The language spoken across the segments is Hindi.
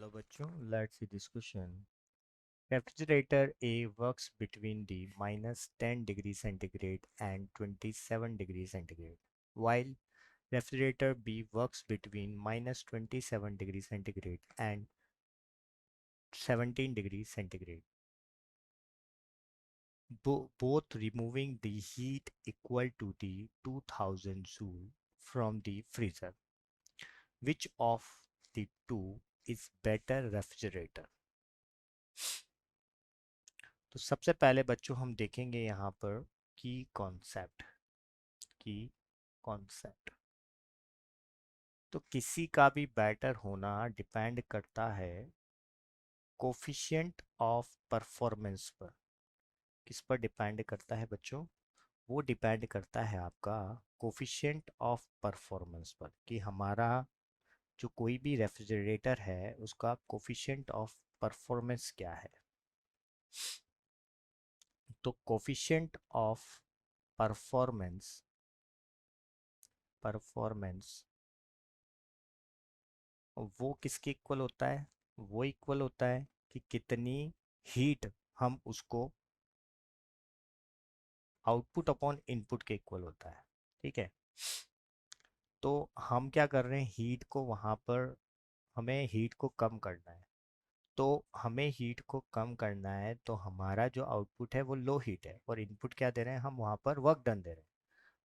Hello बच्चों, let's see this question. Refrigerator A works between the minus 10 degrees centigrade and 27 degrees centigrade, while refrigerator B works between minus 27 degrees centigrade and 17 degrees centigrade, both removing the heat equal to the 2000 joule from the freezer. Which of the two is better refrigerator? तो सबसे पहले बच्चों हम देखेंगे यहाँ पर की कॉन्सेप्ट की कॉन्सेप्ट तो किसी का भी बेटर होना डिपेंड करता है कोफिशिएंट ऑफ परफॉर्मेंस पर। किस पर डिपेंड करता है बच्चों? वो डिपेंड करता है आपका कोफिशिएंट ऑफ परफॉर्मेंस पर कि हमारा जो कोई भी रेफ्रिजरेटर है उसका कोफिशिएंट ऑफ परफॉर्मेंस क्या है। तो कोफिशिएंट ऑफ परफॉर्मेंस परफॉर्मेंस वो किसके इक्वल होता है? वो इक्वल होता है कि कितनी हीट हम उसको आउटपुट अपॉन इनपुट के इक्वल होता है। ठीक है, तो हम क्या कर रहे हैं, हीट को वहाँ पर हमें हीट को कम करना है। तो हमें हीट को कम करना है तो हमारा जो आउटपुट है वो लो हीट है और इनपुट क्या दे रहे हैं, हम वहाँ पर वर्क डन दे रहे हैं।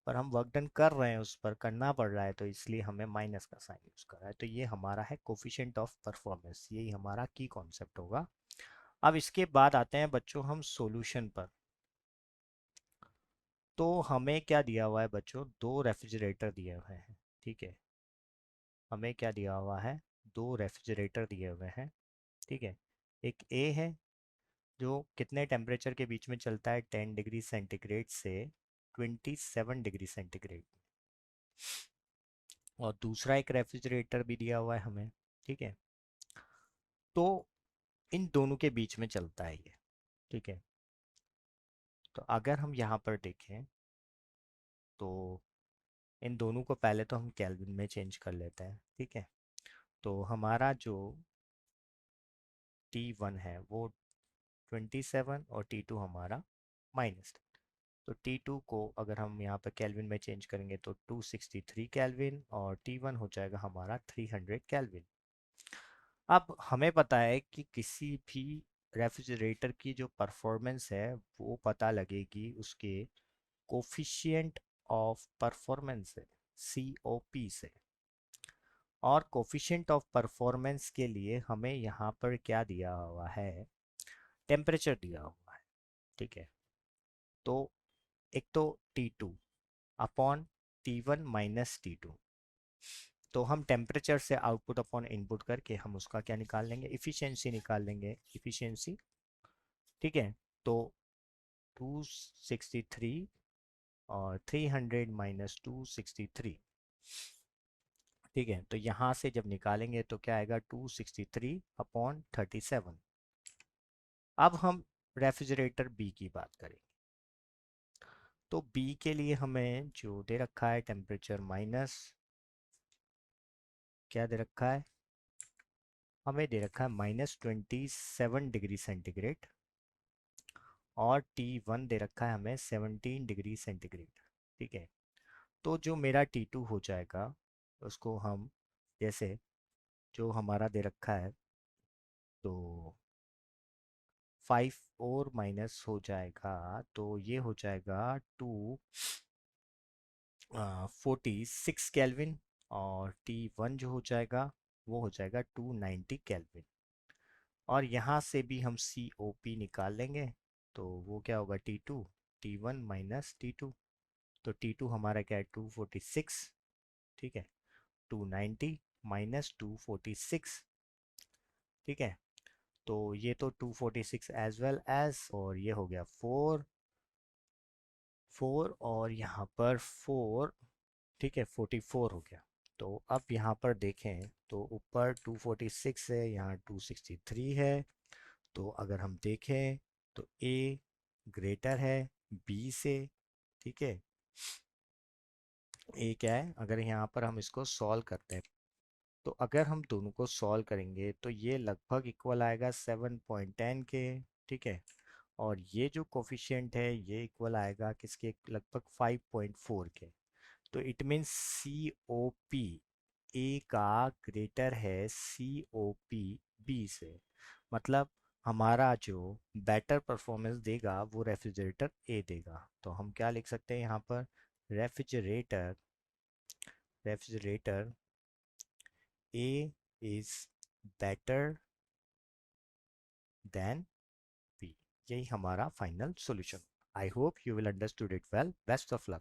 पर हम वर्क डन कर रहे हैं, उस पर करना पड़ रहा है, तो इसलिए हमें माइनस का साइन यूज कर रहा है। तो ये हमारा है कोफिशिएंट ऑफ परफॉर्मेंस, यही हमारा की कॉन्सेप्ट होगा। अब इसके बाद आते हैं बच्चों हम सॉल्यूशन पर। तो हमें क्या दिया हुआ है बच्चों? दो रेफ्रिजरेटर दिए हुए हैं। ठीक है, हमें क्या दिया हुआ है? दो रेफ्रिजरेटर दिए हुए हैं। ठीक है, एक ए है जो कितने टेम्परेचर के बीच में चलता है, 10 डिग्री सेंटीग्रेड से 27 डिग्री सेंटीग्रेड, और दूसरा एक रेफ्रिजरेटर भी दिया हुआ है हमें। ठीक है, तो इन दोनों के बीच में चलता है ये। ठीक है, तो अगर हम यहाँ पर देखें तो इन दोनों को पहले तो हम केल्विन में चेंज कर लेते हैं। ठीक है, तो हमारा जो T1 है वो 27 और T2 हमारा माइनस। तो T2 को अगर हम यहाँ पर केल्विन में चेंज करेंगे तो 263 केल्विन और T1 हो जाएगा हमारा 300 केल्विन। अब हमें पता है कि किसी भी रेफ्रिजरेटर की जो परफॉर्मेंस है वो पता लगेगी उसके कोफिशिएंट ऑफ परफॉर्मेंस से, COP से। और कोफिशिएंट ऑफ परफॉर्मेंस के लिए हमें यहाँ पर क्या दिया हुआ है? टेम्परेचर दिया हुआ है। ठीक है, तो एक तो T2 upon T1 minus T2, तो हम टेम्परेचर से आउटपुट अपॉन इनपुट करके हम उसका क्या निकाल लेंगे? इफिशियंसी निकाल लेंगे, इफिशियंसी। ठीक है, तो 263 और 300 माइनस 263। ठीक है, तो यहाँ से जब निकालेंगे तो क्या आएगा? 263 अपॉन 37। अब हम रेफ्रिजरेटर बी की बात करेंगे। तो बी के लिए हमें जो दे रखा है टेम्परेचर माइनस, क्या दे रखा है? हमें दे रखा है -27 डिग्री सेंटीग्रेड, और T1 दे रखा है हमें 17 डिग्री सेंटीग्रेड। ठीक है, तो जो मेरा T2 हो जाएगा उसको हम जैसे जो हमारा दे रखा है तो 5 और माइनस हो जाएगा, तो ये हो जाएगा 246 केल्विन, और T1 जो हो जाएगा वो हो जाएगा 290 केल्विन। और यहाँ से भी हम COP निकाल लेंगे, तो वो क्या होगा? T1 minus T2। तो T2 हमारा क्या है? 246। ठीक है, 290 माइनस 246। ठीक है, तो ये तो 246 एज वेल एज, और ये हो गया 4 4 और यहाँ पर 4। ठीक है, 44 हो गया। तो अब यहाँ पर देखें तो ऊपर 246 है, यहाँ 263 है। तो अगर हम देखें तो A ग्रेटर है B से। ठीक है, A क्या है? अगर यहाँ पर हम इसको सॉल्व करते हैं तो अगर हम दोनों को सॉल्व करेंगे तो ये लगभग इक्वल आएगा 7.10 के, ठीक है। और ये जो कोफिशिएंट है ये इक्वल आएगा किसके, लगभग 5.4 के। तो it means C O P A का ग्रेटर है सी ओ पी बी से। मतलब हमारा जो बेटर परफॉर्मेंस देगा वो रेफ्रिजरेटर ए देगा। तो हम क्या लिख सकते हैं यहाँ पर, refrigerator refrigerator A is better than B. यही हमारा final solution. I hope you will understood it well. Best of luck.